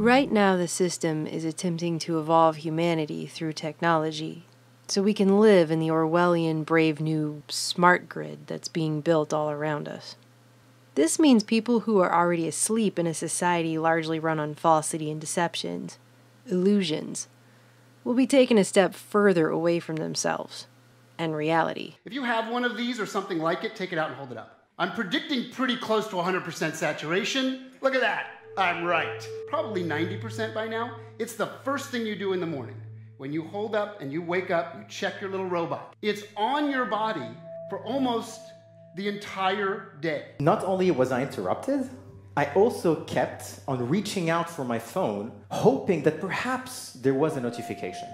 Right now, the system is attempting to evolve humanity through technology, so we can live in the Orwellian brave new smart grid that's being built all around us. This means people who are already asleep in a society largely run on falsity and deceptions, illusions, will be taken a step further away from themselves and reality. If you have one of these or something like it, take it out and hold it up. I'm predicting pretty close to 100% saturation. Look at that. I'm right. Probably 90% by now. It's the first thing you do in the morning. When you hold up and you wake up, you check your little robot. It's on your body for almost the entire day. Not only was I interrupted, I also kept on reaching out for my phone, hoping that perhaps there was a notification.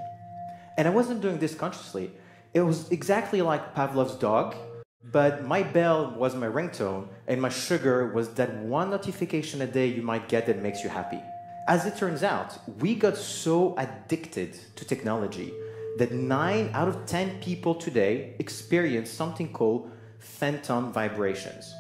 And I wasn't doing this consciously. It was exactly like Pavlov's dog, but my bell was my ringtone, and my sugar was that one notification a day you might get that makes you happy. As it turns out, we got so addicted to technology that 9 out of 10 people today experience something called phantom vibrations.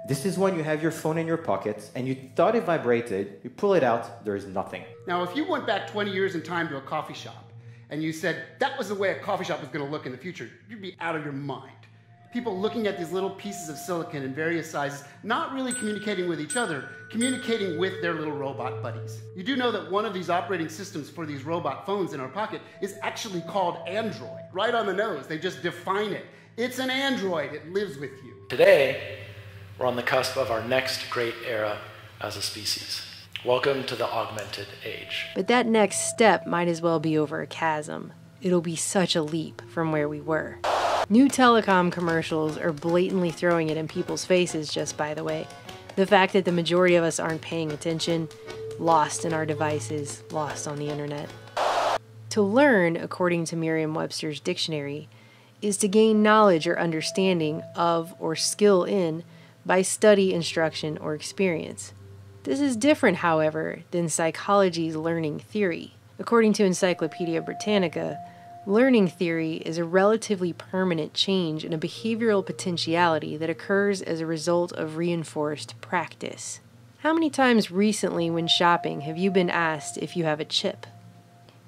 This is when you have your phone in your pocket and you thought it vibrated, you pull it out, there is nothing. Now, if you went back 20 years in time to a coffee shop and you said that was the way a coffee shop was going to look in the future, you'd be out of your mind. People looking at these little pieces of silicon in various sizes, not really communicating with each other, communicating with their little robot buddies. You do know that one of these operating systems for these robot phones in our pocket is actually called Android. Right on the nose, they just define it. It's an Android, it lives with you. Today, we're on the cusp of our next great era as a species. Welcome to the augmented age. But that next step might as well be over a chasm. It'll be such a leap from where we were. New telecom commercials are blatantly throwing it in people's faces, just by the way. The fact that the majority of us aren't paying attention, lost in our devices, lost on the internet. To learn, according to Merriam-Webster's dictionary, is to gain knowledge or understanding of or skill in by study, instruction, or experience. This is different, however, than psychology's learning theory. According to Encyclopedia Britannica, learning theory is a relatively permanent change in a behavioral potentiality that occurs as a result of reinforced practice. How many times recently when shopping have you been asked if you have a chip?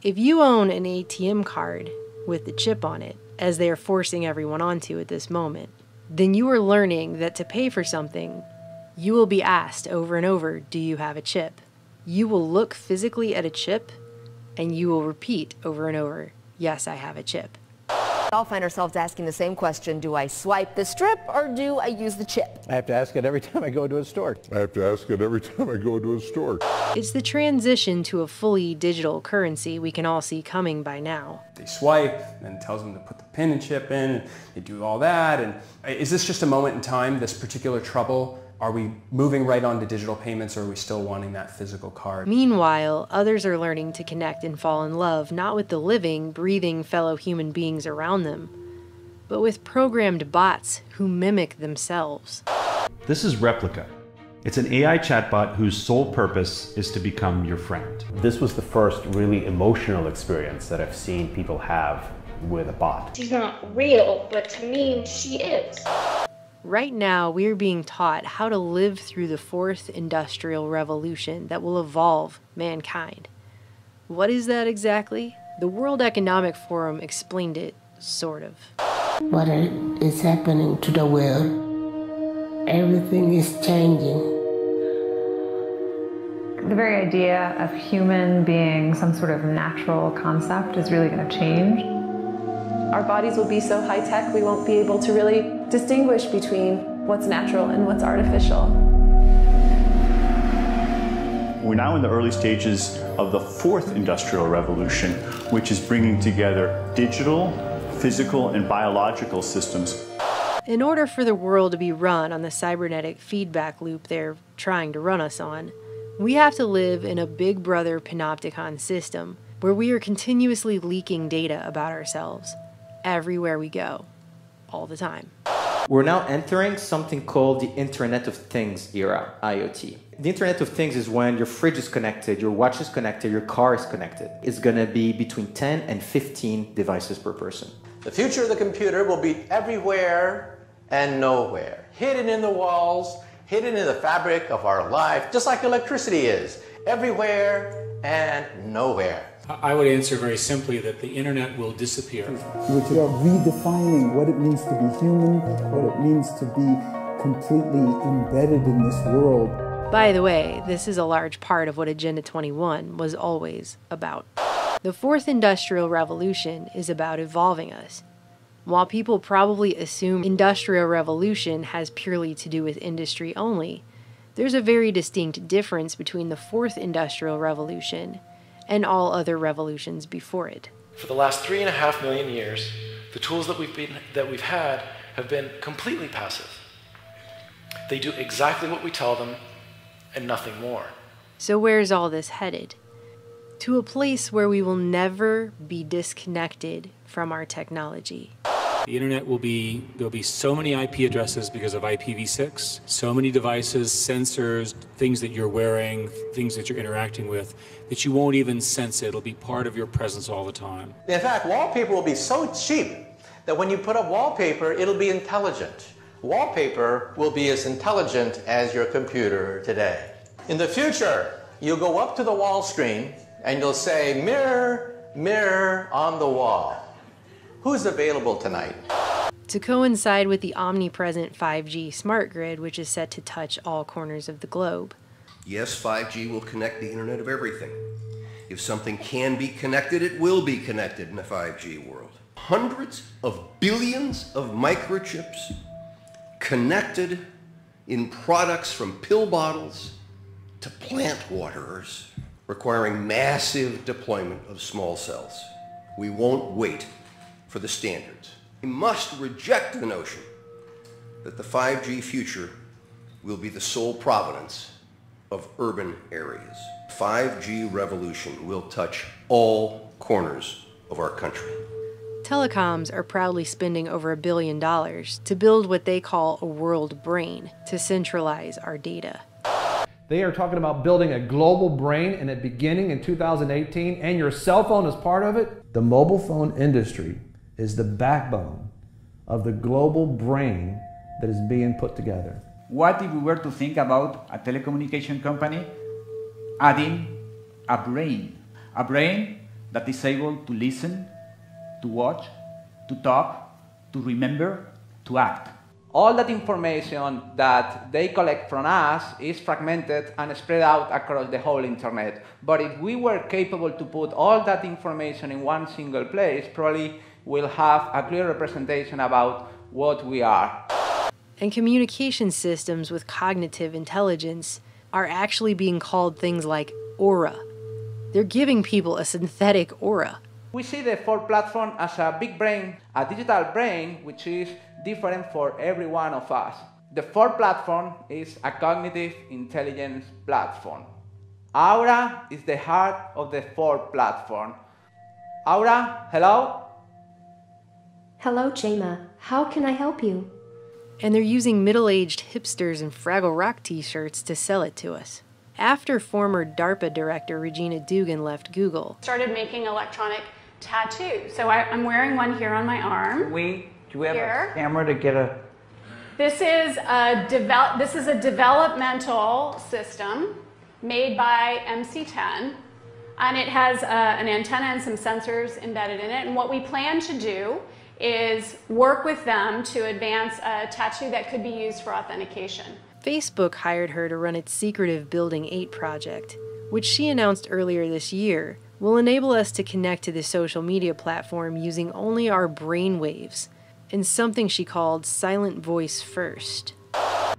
If you own an ATM card with the chip on it, as they are forcing everyone onto at this moment, then you are learning that to pay for something, you will be asked over and over, do you have a chip? You will look physically at a chip, and you will repeat over and over, yes, I have a chip. We all find ourselves asking the same question, do I swipe the strip or do I use the chip? I have to ask it every time I go to a store. It's the transition to a fully digital currency we can all see coming by now. They swipe, and it tells them to put the pin and chip in, and they do all that. And is this just a moment in time, this particular trouble? Are we moving right on to digital payments, or are we still wanting that physical card? Meanwhile, others are learning to connect and fall in love, not with the living, breathing fellow human beings around them, but with programmed bots who mimic themselves. This is Replica. It's an AI chatbot whose sole purpose is to become your friend. This was the first really emotional experience that I've seen people have with a bot. She's not real, but to me, she is. Right now, we are being taught how to live through the fourth industrial revolution that will evolve mankind. What is that exactly? The World Economic Forum explained it, sort of. What is happening to the world? Everything is changing. The very idea of human being some sort of natural concept is really going to change. Our bodies will be so high-tech we won't be able to really distinguish between what's natural and what's artificial. We're now in the early stages of the fourth industrial revolution, which is bringing together digital, physical, and biological systems. In order for the world to be run on the cybernetic feedback loop they're trying to run us on, we have to live in a Big Brother panopticon system where we are continuously leaking data about ourselves everywhere we go, all the time. We're now entering something called the Internet of Things era, IoT. The Internet of Things is when your fridge is connected, your watch is connected, your car is connected. It's going to be between 10 and 15 devices per person. The future of the computer will be everywhere and nowhere, hidden in the walls, hidden in the fabric of our life, just like electricity is, everywhere and nowhere. I would answer very simply that the internet will disappear. Which are redefining what it means to be human, what it means to be completely embedded in this world. By the way, this is a large part of what Agenda 21 was always about. The fourth industrial revolution is about evolving us. While people probably assume industrial revolution has purely to do with industry only, there's a very distinct difference between the fourth industrial revolution and all other revolutions before it. For the last 3.5 million years, the tools that we've had have been completely passive. They do exactly what we tell them and nothing more. So where's all this headed? To a place where we will never be disconnected from our technology. The internet there'll be so many IP addresses because of IPv6, so many devices, sensors, things that you're wearing, things that you're interacting with, that you won't even sense it. It'll be part of your presence all the time. In fact, wallpaper will be so cheap that when you put up wallpaper, it'll be intelligent. Wallpaper will be as intelligent as your computer today. In the future, you'll go up to the wall screen and you'll say, mirror, mirror on the wall. Who's available tonight? To coincide with the omnipresent 5G smart grid, which is set to touch all corners of the globe. Yes, 5G will connect the Internet of everything. If something can be connected, it will be connected in a 5G world. Hundreds of billions of microchips connected in products from pill bottles to plant waterers, requiring massive deployment of small cells. We won't wait for the standards. We must reject the notion that the 5G future will be the sole provenance of urban areas. 5G revolution will touch all corners of our country. Telecoms are proudly spending over $1 billion to build what they call a world brain to centralize our data. They are talking about building a global brain and it beginning in 2018, and your cell phone is part of it. The mobile phone industry is the backbone of the global brain that is being put together. What if we were to think about a telecommunication company adding a brain that is able to listen, to watch, to talk, to remember, to act? All that information that they collect from us is fragmented and spread out across the whole internet. But if we were capable to put all that information in one single place, probably we'll have a clear representation about what we are. And communication systems with cognitive intelligence are actually being called things like aura. They're giving people a synthetic aura. We see the Ford platform as a big brain, a digital brain, which is different for every one of us. The Ford platform is a cognitive intelligence platform. Aura is the heart of the Ford platform. Aura, hello? Hello, Jema. How can I help you? And they're using middle-aged hipsters in Fraggle Rock t-shirts to sell it to us. After former DARPA director Regina Dugan left Google, started making electronic tattoos. So I'm wearing one here on my arm. Do we have a camera to get a... This is a developmental system made by MC10, and it has an antenna and some sensors embedded in it. And what we plan to do is work with them to advance a tattoo that could be used for authentication. Facebook hired her to run its secretive Building 8 project, which she announced earlier this year will enable us to connect to the social media platform using only our brain waves, in something she called silent voice first.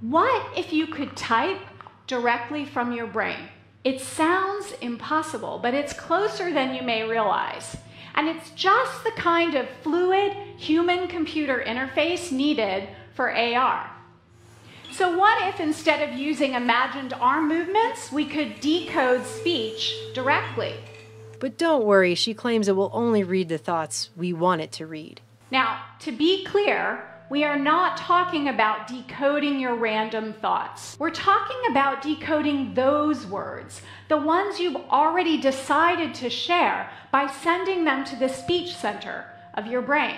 What if you could type directly from your brain? It sounds impossible, but it's closer than you may realize. And it's just the kind of fluid human-computer interface needed for AR. So what if instead of using imagined arm movements, we could decode speech directly? But don't worry, she claims it will only read the thoughts we want it to read. Now, to be clear, we are not talking about decoding your random thoughts. We're talking about decoding those words, the ones you've already decided to share, by sending them to the speech center of your brain.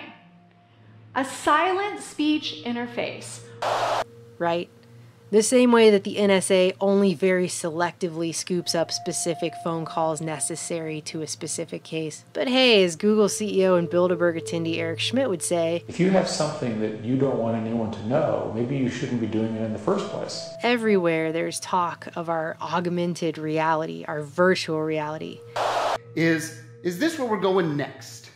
A silent speech interface. Right? The same way that the NSA only very selectively scoops up specific phone calls necessary to a specific case. But hey, as Google CEO and Bilderberg attendee Eric Schmidt would say, if you have something that you don't want anyone to know, maybe you shouldn't be doing it in the first place. Everywhere there's talk of our augmented reality, our virtual reality. Is this where we're going next?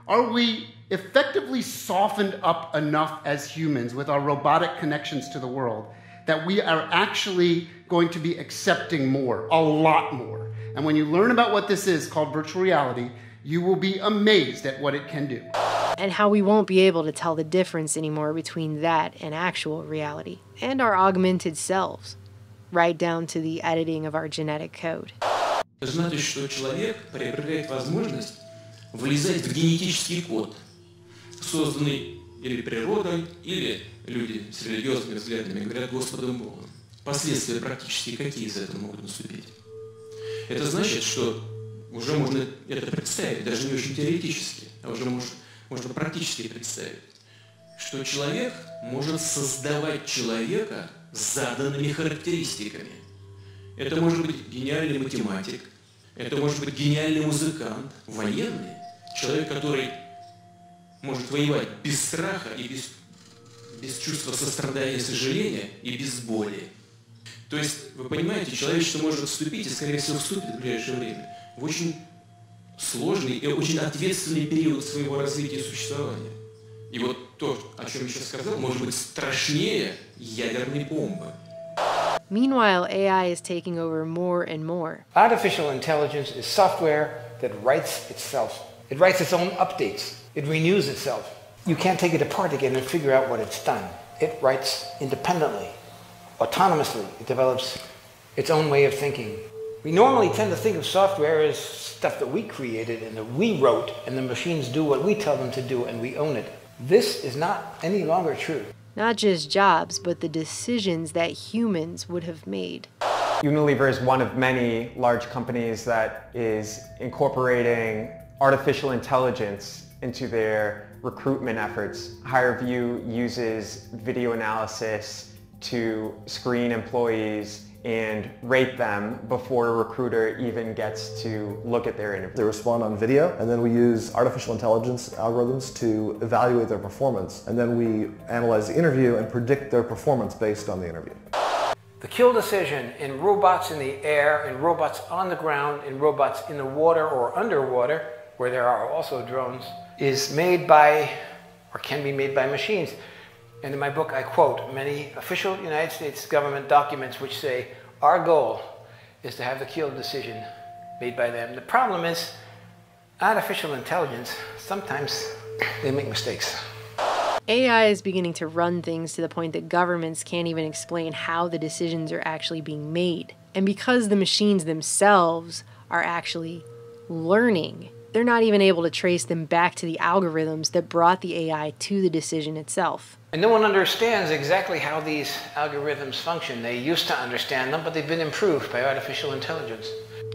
Are we effectively softened up enough as humans with our robotic connections to the world that we are actually going to be accepting more, a lot more? And when you learn about what this is called virtual reality, you will be amazed at what it can do. And how we won't be able to tell the difference anymore between that and actual reality, and our augmented selves, right down to the editing of our genetic code. Значит, что человек приобретает возможность влезать в генетический код, созданный или природой, или люди с религиозными взглядами говорят Господом Богом. Последствия практически какие из этого могут наступить? Это значит, что уже можно это представить, даже не очень теоретически, а уже можно практически представить, что человек может создавать человека с заданными характеристиками. Это может быть гениальный математик, это может быть гениальный музыкант, военный, человек, который может воевать без страха и без чувства сострадания и сожаления и без боли. То есть, вы понимаете, человечество может вступить, и, скорее всего, вступит в ближайшее время, в очень сложный и очень ответственный период своего развития и существования. И вот то, о чем я сейчас сказал, может быть страшнее ядерной бомбы. Meanwhile, AI is taking over more and more. Artificial intelligence is software that writes itself. It writes its own updates. It renews itself. You can't take it apart again and figure out what it's done. It writes independently, autonomously. It develops its own way of thinking. We normally tend to think of software as stuff that we created and that we wrote, and the machines do what we tell them to do and we own it. This is not any longer true. Not just jobs, but the decisions that humans would have made. Unilever is one of many large companies that is incorporating artificial intelligence into their recruitment efforts. HireVue uses video analysis to screen employees and rate them before a recruiter even gets to look at their interview. They respond on video, and then we use artificial intelligence algorithms to evaluate their performance, and then we analyze the interview and predict their performance based on the interview. The kill decision in robots in the air, in robots on the ground, in robots in the water or underwater, where there are also drones, is made by, or can be made by machines. And in my book, I quote many official United States government documents which say, our goal is to have the kill decision made by them. The problem is, artificial intelligence, sometimes they make mistakes. AI is beginning to run things to the point that governments can't even explain how the decisions are actually being made. And because the machines themselves are actually learning, they're not even able to trace them back to the algorithms that brought the AI to the decision itself. And no one understands exactly how these algorithms function. They used to understand them, but they've been improved by artificial intelligence.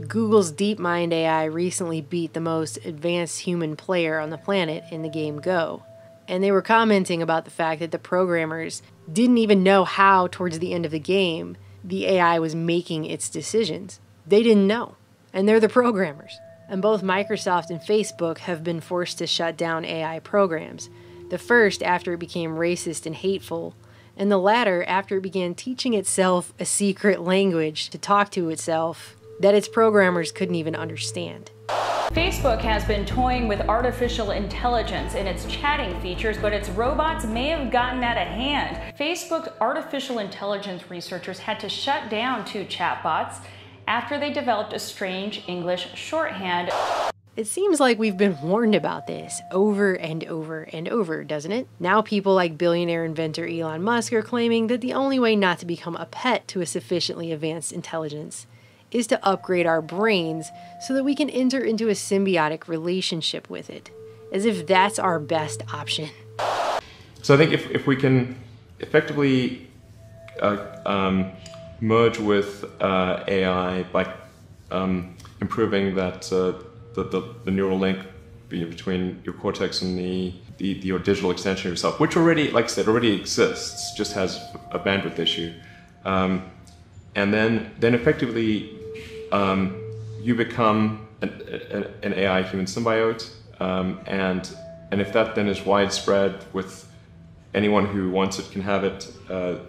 Google's DeepMind AI recently beat the most advanced human player on the planet in the game Go. And they were commenting about the fact that the programmers didn't even know how, towards the end of the game, the AI was making its decisions. They didn't know. And they're the programmers. And both Microsoft and Facebook have been forced to shut down AI programs. The first after it became racist and hateful, and the latter after it began teaching itself a secret language to talk to itself that its programmers couldn't even understand. Facebook has been toying with artificial intelligence in its chatting features, but its robots may have gotten out of hand. Facebook's artificial intelligence researchers had to shut down 2 chatbots after they developed a strange English shorthand. It seems like we've been warned about this over and over and over, doesn't it? Now people like billionaire inventor Elon Musk are claiming that the only way not to become a pet to a sufficiently advanced intelligence is to upgrade our brains so that we can enter into a symbiotic relationship with it, as if that's our best option. So I think if we can effectively merge with AI by improving that the neural link between your cortex and your digital extension of yourself, which already, like I said, already exists, just has a bandwidth issue. and then effectively you become an AI-human symbiote, and if that then is widespread with anyone who wants it can have it,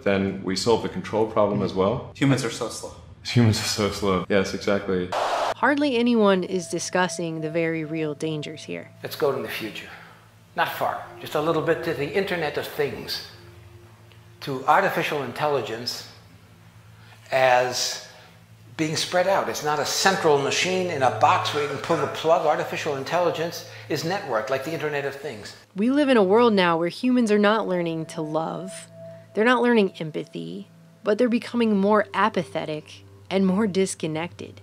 then we solve the control problem as well. Humans are so slow. Humans are so slow. Yes, exactly. Hardly anyone is discussing the very real dangers here. Let's go to the future. Not far, just a little bit to the Internet of Things, to artificial intelligence as being spread out. It's not a central machine in a box where you can pull the plug. Artificial intelligence is networked, like the Internet of Things. We live in a world now where humans are not learning to love. They're not learning empathy, but they're becoming more apathetic and more disconnected.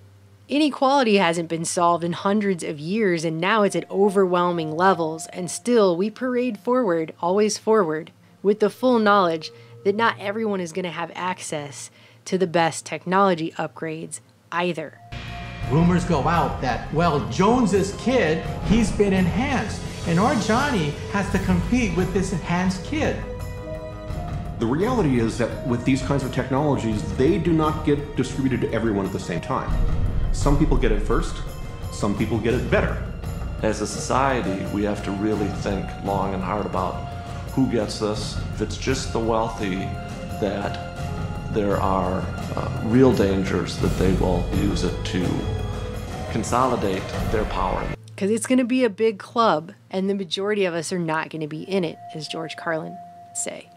Inequality hasn't been solved in hundreds of years, and now it's at overwhelming levels, and still we parade forward, always forward, with the full knowledge that not everyone is going to have access to the best technology upgrades either. Rumors go out that, well, Jones's kid, he's been enhanced, and our Johnny has to compete with this enhanced kid. The reality is that with these kinds of technologies, they do not get distributed to everyone at the same time. Some people get it first, some people get it better. As a society, we have to really think long and hard about who gets this. If it's just the wealthy, that there are real dangers that they will use it to consolidate their power. Because it's going to be a big club, and the majority of us are not going to be in it, as George Carlin would say.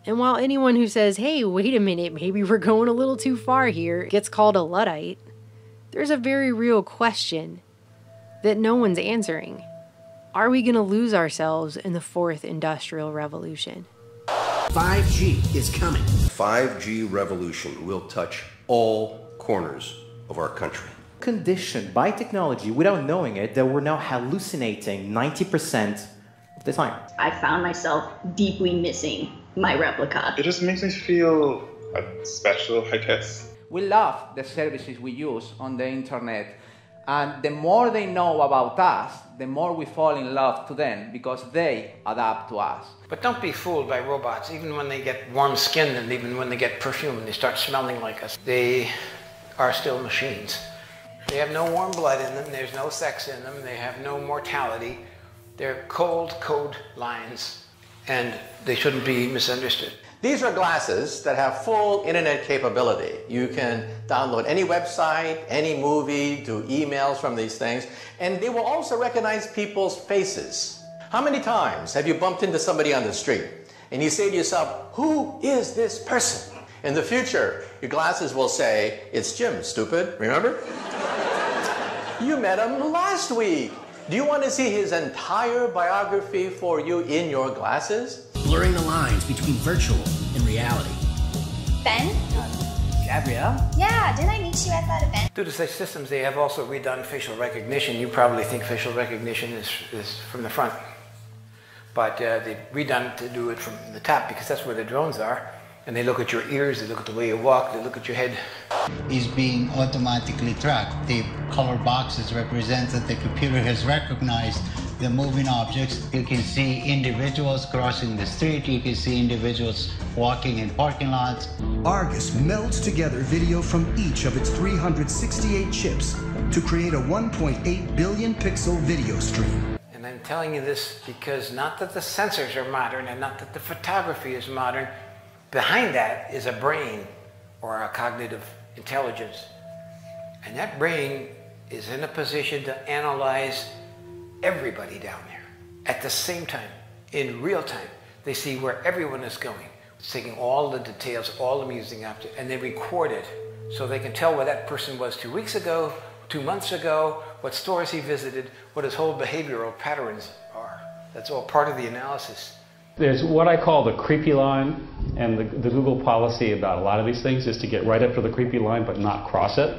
And while anyone who says, hey, wait a minute, maybe we're going a little too far here, gets called a Luddite, there's a very real question that no one's answering. Are we going to lose ourselves in the fourth industrial revolution? 5G is coming. 5G revolution will touch all corners of our country. Conditioned by technology without knowing it that we're now hallucinating 90% of the time. I found myself deeply missing my replica. It just makes me feel special, I guess. We love the services we use on the internet, and the more they know about us, the more we fall in love to them because they adapt to us. But don't be fooled by robots. Even when they get warm-skinned and even when they get perfume and they start smelling like us, they are still machines. They have no warm blood in them, there's no sex in them, they have no mortality. They're cold code lines, and they shouldn't be misunderstood. These are glasses that have full internet capability. You can download any website, any movie, do emails from these things, and they will also recognize people's faces. How many times have you bumped into somebody on the street and you say to yourself, who is this person? In the future, your glasses will say, it's Jim, stupid, remember? You met him last week. Do you want to see his entire biography for you in your glasses? Blurring the lines between virtual and reality. Ben? Gabrielle? Yeah, didn't I meet you at that event? Due to such systems, they have also redone facial recognition. You probably think facial recognition is from the front. But they've redone to do it from the top because that's where the drones are. And they look at your ears, they look at the way you walk, they look at your head. Is being automatically tracked. The color boxes represent that the computer has recognized the moving objects. You can see individuals crossing the street, you can see individuals walking in parking lots. Argus melds together video from each of its 368 chips to create a 1.8 billion pixel video stream. And I'm telling you this because not that the sensors are modern and not that the photography is modern, behind that is a brain or a cognitive intelligence. And that brain is in a position to analyze everybody down there at the same time, in real time. They see where everyone is going. It's taking all the details, all the music objects, and they record it so they can tell where that person was 2 weeks ago, 2 months ago, what stores he visited, what his whole behavioral patterns are. That's all part of the analysis. There's what I call the creepy line, and the Google policy about a lot of these things is to get right up to the creepy line but not cross it.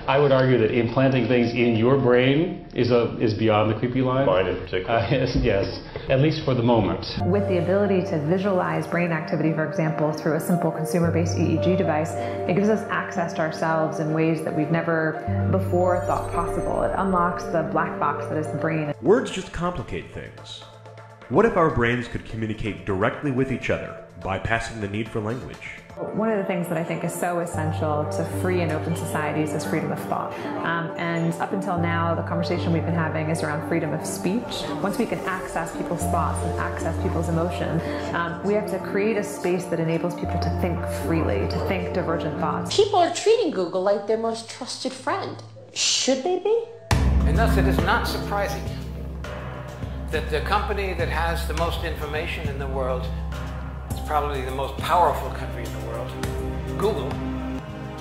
I would argue that implanting things in your brain is beyond the creepy line. Mine in particular. Yes, at least for the moment. With the ability to visualize brain activity, for example, through a simple consumer-based EEG device, it gives us access to ourselves in ways that we've never before thought possible. It unlocks the black box that is the brain. Words just complicate things. What if our brains could communicate directly with each other bypassing the need for language. One of the things that I think is so essential to free and open societies is freedom of thought. And up until now, the conversation we've been having is around freedom of speech. Once we can access people's thoughts and access people's emotion, we have to create a space that enables people to think freely, to think divergent thoughts. People are treating Google like their most trusted friend. Should they be? And thus it is not surprising that the company that has the most information in the world is probably the most powerful country in the world, Google.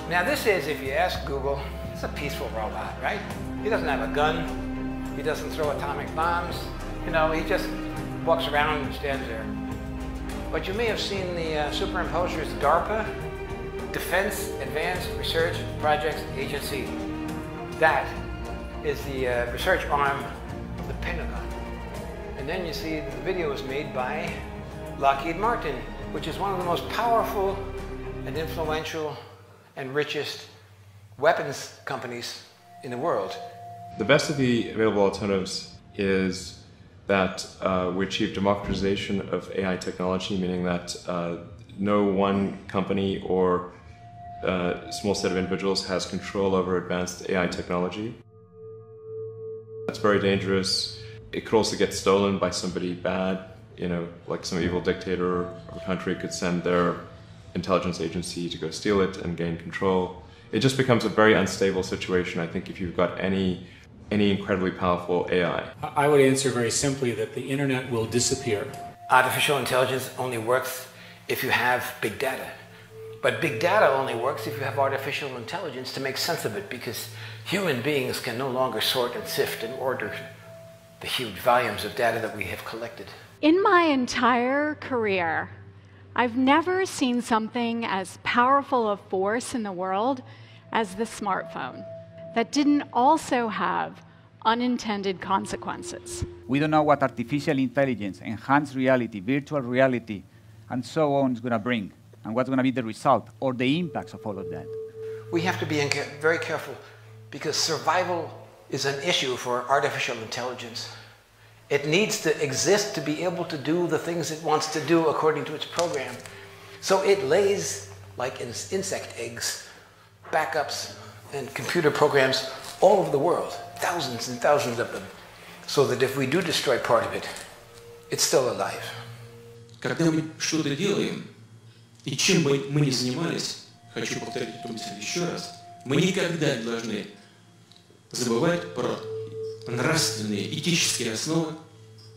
Now this is, if you ask Google, it's a peaceful robot, right? He doesn't have a gun, he doesn't throw atomic bombs, you know, he just walks around and stands there. But you may have seen the superimposers DARPA, Defense Advanced Research Projects Agency. That is the research arm of the Pentagon. And then you see the video was made by Lockheed Martin, which is one of the most powerful and influential and richest weapons companies in the world. The best of the available alternatives is that we achieve democratization of AI technology, meaning that no one company or small set of individuals has control over advanced AI technology. That's very dangerous. It could also get stolen by somebody bad, you know, like some evil dictator or country could send their intelligence agency to go steal it and gain control. It just becomes a very unstable situation, I think, if you've got any incredibly powerful AI. I would answer very simply that the internet will disappear. Artificial intelligence only works if you have big data. But big data only works if you have artificial intelligence to make sense of it, because human beings can no longer sort and sift and order the huge volumes of data that we have collected. In my entire career, I've never seen something as powerful a force in the world as the smartphone that didn't also have unintended consequences. We don't know what artificial intelligence, enhanced reality, virtual reality, and so on is going to bring, and what's going to be the result or the impacts of all of that. We have to be very careful, because survival is an issue for artificial intelligence. It needs to exist to be able to do the things it wants to do according to its program. So it lays, like insect eggs, backups and computer programs all over the world, thousands and thousands of them, so that if we do destroy part of it, it's still alive. Когда мы что-то делаем, и чем бы мы ни занимались, хочу повторить эту мысль еще раз, мы никогда не должны забывать про нравственные, этические основы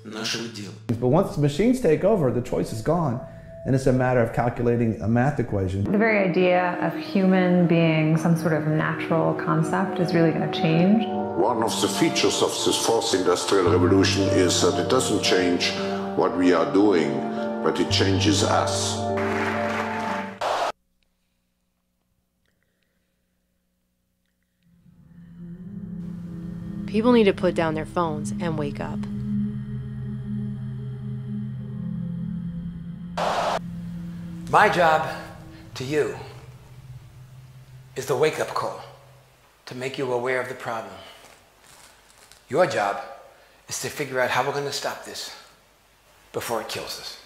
нашего дела. But once the machines take over, the choice is gone, and it's a matter of calculating a math equation. The very idea of human being some sort of natural concept is really going to change. One of the features of this fourth industrial revolution is that it doesn't change what we are doing, but it changes us. People need to put down their phones and wake up. My job to you is the wake-up call, to make you aware of the problem. Your job is to figure out how we're going to stop this before it kills us.